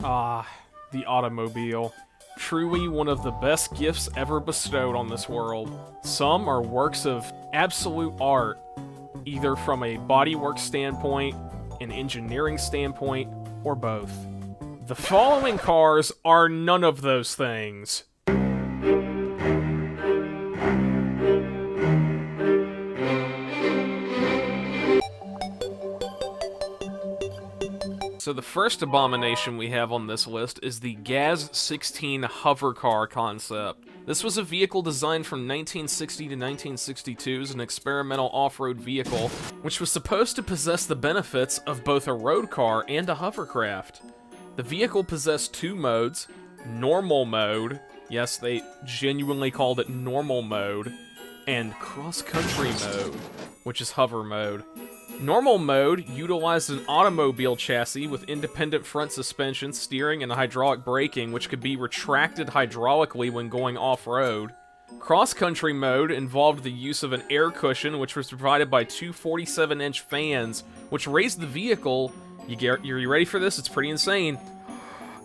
Ah, the automobile. Truly one of the best gifts ever bestowed on this world. Some are works of absolute art, either from a bodywork standpoint, an engineering standpoint, or both. The following cars are none of those things. So the first abomination we have on this list is the Gaz 16 hover car concept. This was a vehicle designed from 1960 to 1962 as an experimental off-road vehicle, which was supposed to possess the benefits of both a road car and a hovercraft. The vehicle possessed two modes, normal mode, yes, they genuinely called it normal mode, and cross-country mode, which is hover mode. Normal mode utilized an automobile chassis with independent front suspension, steering, and hydraulic braking, which could be retracted hydraulically when going off-road. Cross-country mode involved the use of an air cushion, which was provided by two 47-inch fans, which raised the vehicle, you ready for this? It's pretty insane,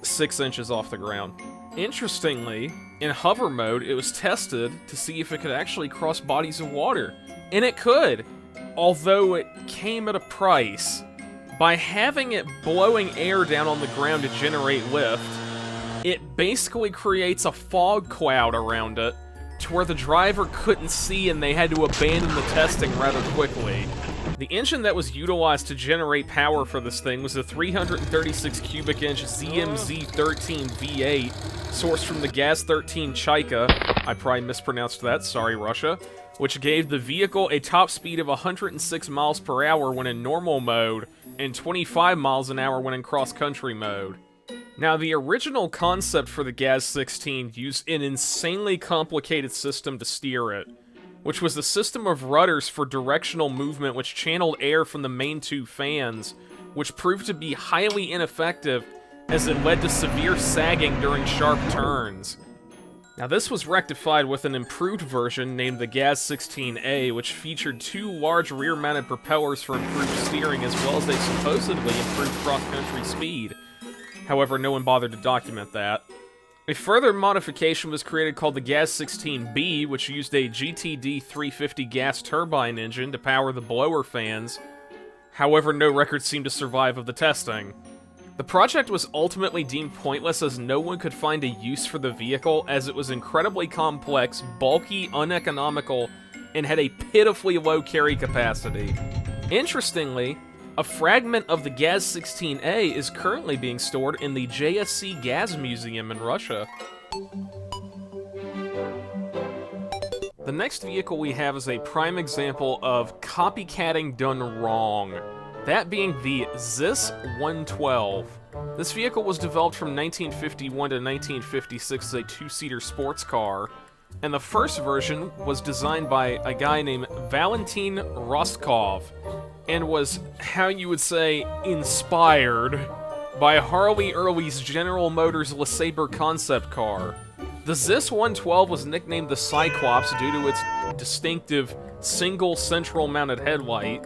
6 inches off the ground. Interestingly, in hover mode, it was tested to see if it could actually cross bodies of water. And it could! Although it came at a price. By having it blowing air down on the ground to generate lift, it basically creates a fog cloud around it to where the driver couldn't see and they had to abandon the testing rather quickly. The engine that was utilized to generate power for this thing was a 336 cubic inch ZMZ13 V8, sourced from the Gaz 13 Chaika, I probably mispronounced that, sorry Russia, which gave the vehicle a top speed of 106 miles per hour when in normal mode, and 25 miles an hour when in cross-country mode. Now, the original concept for the Gaz 16 used an insanely complicated system to steer it, which was a system of rudders for directional movement which channeled air from the main two fans, which proved to be highly ineffective as it led to severe sagging during sharp turns. Now, this was rectified with an improved version named the Gaz 16A, which featured two large rear-mounted propellers for improved steering as well as a supposedly improved cross-country speed. However, no one bothered to document that. A further modification was created called the Gaz 16B, which used a GTD 350 gas turbine engine to power the blower fans. However, no records seem to survive of the testing. The project was ultimately deemed pointless as no one could find a use for the vehicle as it was incredibly complex, bulky, uneconomical, and had a pitifully low carry capacity. Interestingly, a fragment of the Gaz 16A is currently being stored in the JSC Gaz Museum in Russia. The next vehicle we have is a prime example of copycatting done wrong. That being the ZIS 112. This vehicle was developed from 1951 to 1956 as a two-seater sports car, and the first version was designed by a guy named Valentin Rostkov, and was, how you would say, inspired by Harley Early's General Motors LeSabre concept car. The ZIS 112 was nicknamed the Cyclops due to its distinctive single central mounted headlight.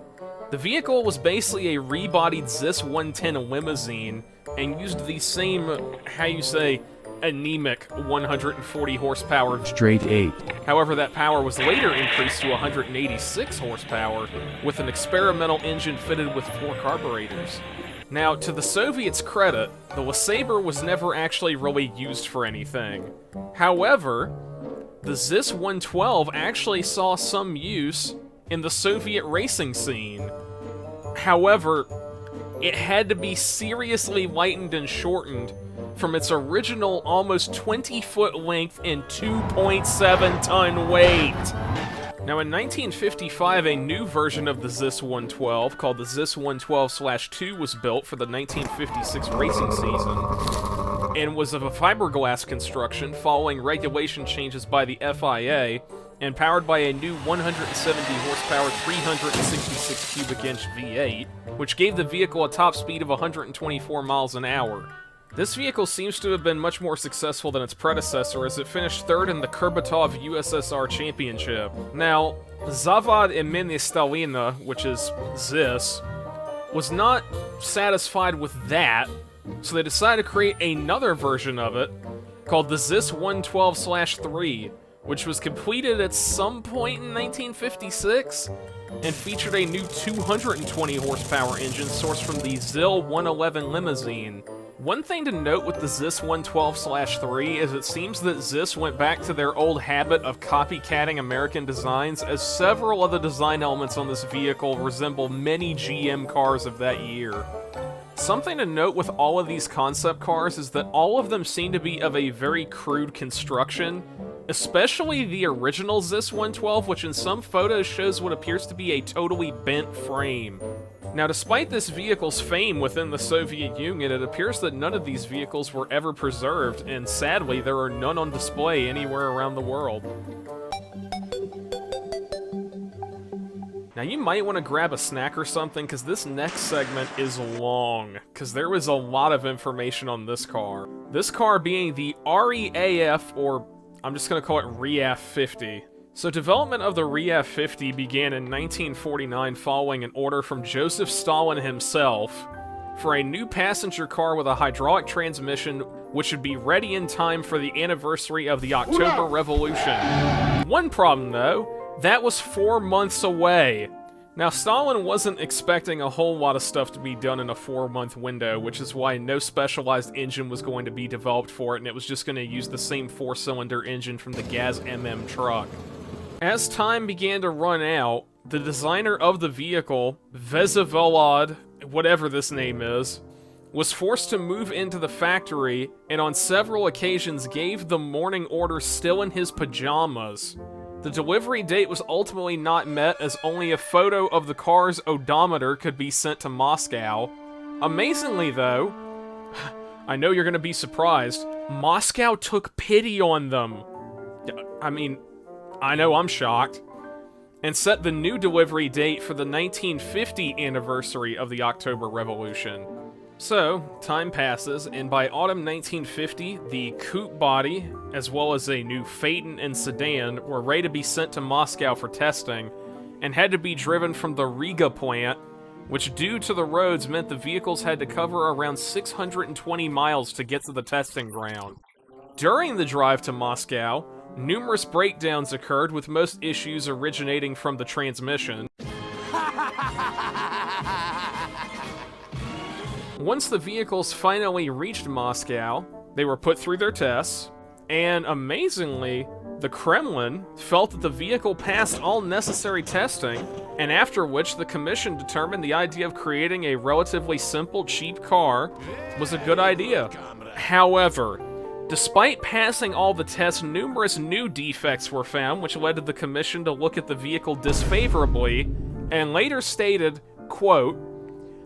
The vehicle was basically a rebodied ZIS 110 limousine, and used the same, how you say, anemic 140 horsepower straight 8. However, that power was later increased to 186 horsepower, with an experimental engine fitted with 4 carburetors. Now, to the Soviets' credit, the LeSabre was never actually really used for anything. However, the ZIS 112 actually saw some use in the Soviet racing scene. However, it had to be seriously lightened and shortened from its original almost 20-foot length and 2.7-ton weight. Now, in 1955, a new version of the ZIS 112, called the ZIS 112/2, was built for the 1956 racing season, and was of a fiberglass construction following regulation changes by the FIA, and powered by a new 170 horsepower 366 cubic inch V8, which gave the vehicle a top speed of 124 miles an hour. This vehicle seems to have been much more successful than its predecessor, as it finished third in the Kurbatov USSR Championship. Now, Zavad imeni Stalina, which is ZIS, was not satisfied with that, So they decided to create another version of it, called the ZIS 112/3, which was completed at some point in 1956, and featured a new 220 horsepower engine sourced from the ZIL 111 limousine. One thing to note with the ZIS 112/3 is it seems that ZIS went back to their old habit of copycatting American designs, as several of the design elements on this vehicle resemble many GM cars of that year. Something to note with all of these concept cars is that all of them seem to be of a very crude construction, especially the original ZIS 112, which in some photos shows what appears to be a totally bent frame. Now, despite this vehicle's fame within the Soviet Union, it appears that none of these vehicles were ever preserved, and sadly, there are none on display anywhere around the world. Now, you might want to grab a snack or something, because this next segment is long, because there was a lot of information on this car. This car being the REAF, or I'm just going to call it REAF 50. So development of the REAF 50 began in 1949 following an order from Joseph Stalin himself for a new passenger car with a hydraulic transmission which would be ready in time for the anniversary of the October Revolution. One problem though, that was 4 months away. Now, Stalin wasn't expecting a whole lot of stuff to be done in a 4-month window, which is why no specialized engine was going to be developed for it, and it was just going to use the same 4-cylinder engine from the Gaz MM truck. As time began to run out, the designer of the vehicle, Vsevolod, whatever this name is, was forced to move into the factory, and on several occasions gave the morning order still in his pajamas. The delivery date was ultimately not met, as only a photo of the car's odometer could be sent to Moscow. Amazingly though, I know you're gonna be surprised, Moscow took pity on them. I mean, I know I'm shocked. And set the new delivery date for the 1950 anniversary of the October Revolution. So, time passes, and by autumn 1950, the coupe body, as well as a new Phaeton and sedan, were ready to be sent to Moscow for testing, and had to be driven from the Riga plant, which due to the roads meant the vehicles had to cover around 620 miles to get to the testing ground. During the drive to Moscow, numerous breakdowns occurred, with most issues originating from the transmission. Once the vehicles finally reached Moscow, they were put through their tests, and amazingly, the Kremlin felt that the vehicle passed all necessary testing, and after which the commission determined the idea of creating a relatively simple, cheap car was a good idea. However, despite passing all the tests, numerous new defects were found, which led to the commission to look at the vehicle disfavorably, and later stated, quote,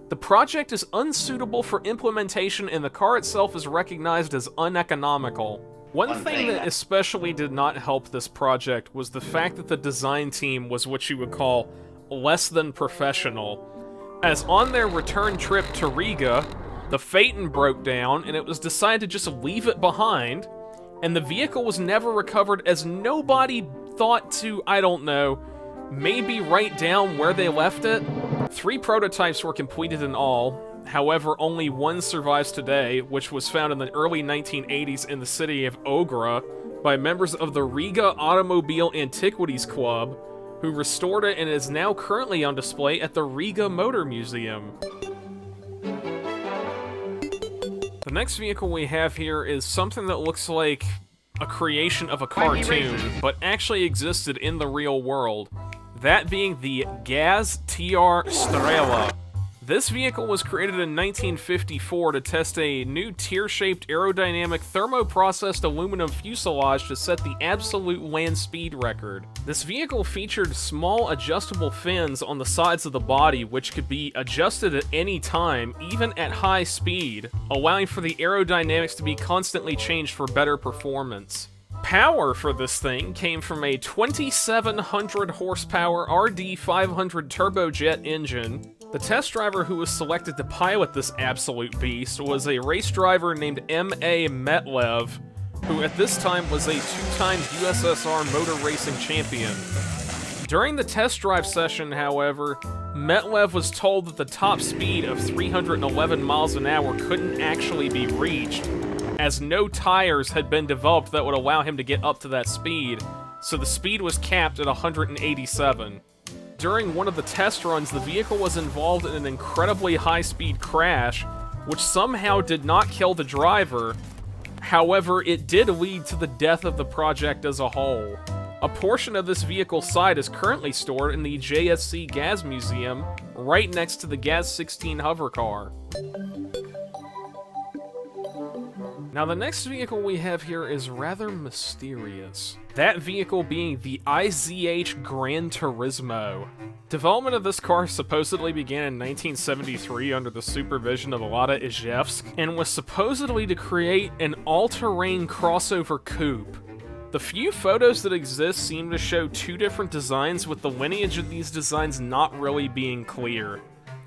"The project is unsuitable for implementation and the car itself is recognized as uneconomical." One thing that especially did not help this project was the fact that the design team was what you would call less than professional, as on their return trip to Riga, the Phaeton broke down and it was decided to just leave it behind, and the vehicle was never recovered as nobody thought to, I don't know, maybe write down where they left it. 3 prototypes were completed in all, however only one survives today, which was found in the early 1980s in the city of Ogra by members of the Riga Automobile Antiquities Club, who restored it and is now currently on display at the Riga Motor Museum. The next vehicle we have here is something that looks like a creation of a cartoon, but actually existed in the real world. That being the Gaz TR Stereo. This vehicle was created in 1954 to test a new tear-shaped aerodynamic thermoprocessed aluminum fuselage to set the absolute land speed record. This vehicle featured small adjustable fins on the sides of the body which could be adjusted at any time, even at high speed, allowing for the aerodynamics to be constantly changed for better performance. Power for this thing came from a 2,700 horsepower RD500 turbojet engine. The test driver who was selected to pilot this absolute beast was a race driver named M.A. MacLeod, who at this time was a 2-time USSR motor racing champion. During the test drive session, however, MacLeod was told that the top speed of 311 miles an hour couldn't actually be reached, as no tires had been developed that would allow him to get up to that speed, so the speed was capped at 187. During one of the test runs, the vehicle was involved in an incredibly high-speed crash, which somehow did not kill the driver. However, it did lead to the death of the project as a whole. A portion of this vehicle's side is currently stored in the JSC Gaz Museum, right next to the Gaz 16 hover car. Now, the next vehicle we have here is rather mysterious. That vehicle being the IZH Gran Turismo. Development of this car supposedly began in 1973 under the supervision of Lada Ijevsk, and was supposedly to create an all-terrain crossover coupe. The few photos that exist seem to show two different designs, with the lineage of these designs not really being clear.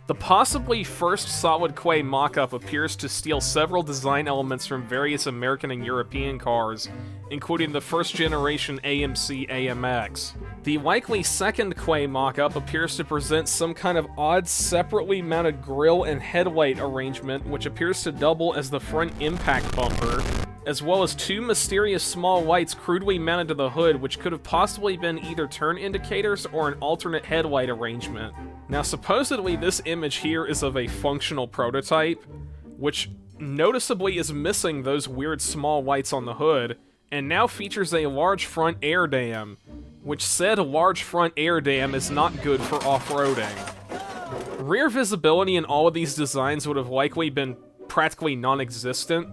The possibly first solid clay mock-up appears to steal several design elements from various American and European cars, including the first-generation AMC AMX. The likely second clay mock-up appears to present some kind of odd separately mounted grille and headlight arrangement, which appears to double as the front impact bumper, as well as two mysterious small lights crudely mounted to the hood, which could have possibly been either turn indicators or an alternate headlight arrangement. Now, supposedly this image here is of a functional prototype, which noticeably is missing those weird small lights on the hood, and now features a large front air dam, which said large front air dam is not good for off-roading. Rear visibility in all of these designs would have likely been practically non-existent,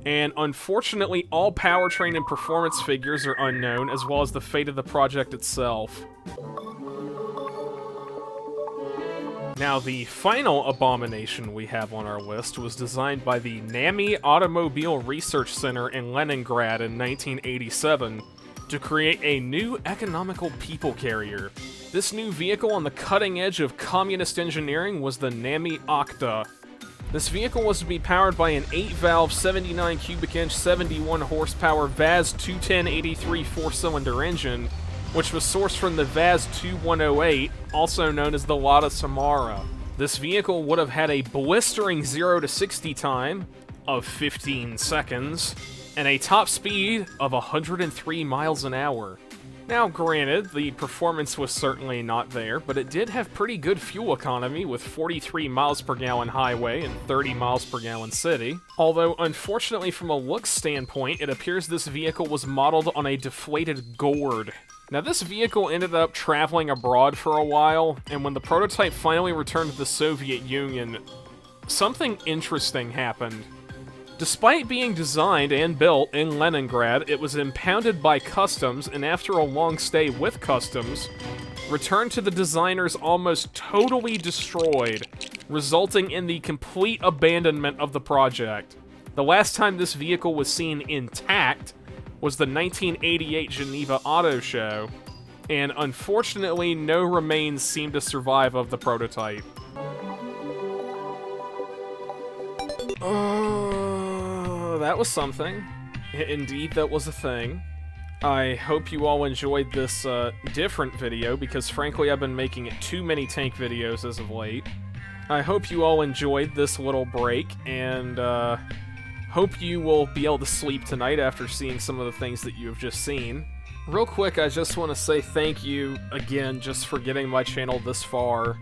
and unfortunately all powertrain and performance figures are unknown, as well as the fate of the project itself. Now, the final abomination we have on our list was designed by the Nami Automobile Research Center in Leningrad in 1987 to create a new economical people carrier. This new vehicle on the cutting edge of communist engineering was the Nami OCTA. This vehicle was to be powered by an 8-valve, 79 cubic inch, 71 horsepower VAZ 210-83 4-cylinder engine, which was sourced from the VAZ 2108, also known as the Lada Samara. This vehicle would have had a blistering 0 to 60 time of 15 seconds, and a top speed of 103 miles an hour. Now, granted, the performance was certainly not there, but it did have pretty good fuel economy with 43 miles per gallon highway and 30 miles per gallon city. Although, unfortunately, from a looks standpoint, it appears this vehicle was modeled on a deflated gourd. Now, this vehicle ended up traveling abroad for a while, and when the prototype finally returned to the Soviet Union, something interesting happened. Despite being designed and built in Leningrad, it was impounded by customs, and after a long stay with customs, returned to the designers almost totally destroyed, resulting in the complete abandonment of the project. The last time this vehicle was seen intact was the 1988 Geneva Auto Show, and unfortunately no remains seem to survive of the prototype. That was something. Indeed, that was a thing. I hope you all enjoyed this different video, because frankly I've been making too many tank videos as of late. I hope you all enjoyed this little break, and hope you will be able to sleep tonight after seeing some of the things that you have just seen. Real quick, I just want to say thank you again just for getting my channel this far.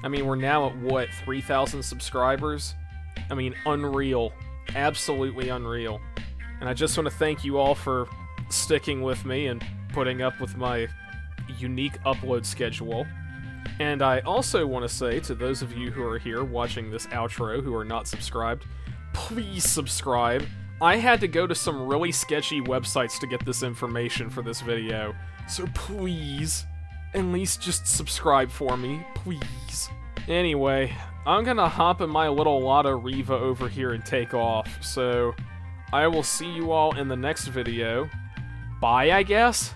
I mean, we're now at, what, 3,000 subscribers? I mean, unreal. Absolutely unreal. And I just want to thank you all for sticking with me and putting up with my unique upload schedule. And I also want to say to those of you who are here watching this outro who are not subscribed, please subscribe. I had to go to some really sketchy websites to get this information for this video, so please, at least just subscribe for me, please. Anyway, I'm gonna hop in my little Lada Riva over here and take off, so I will see you all in the next video. Bye, I guess?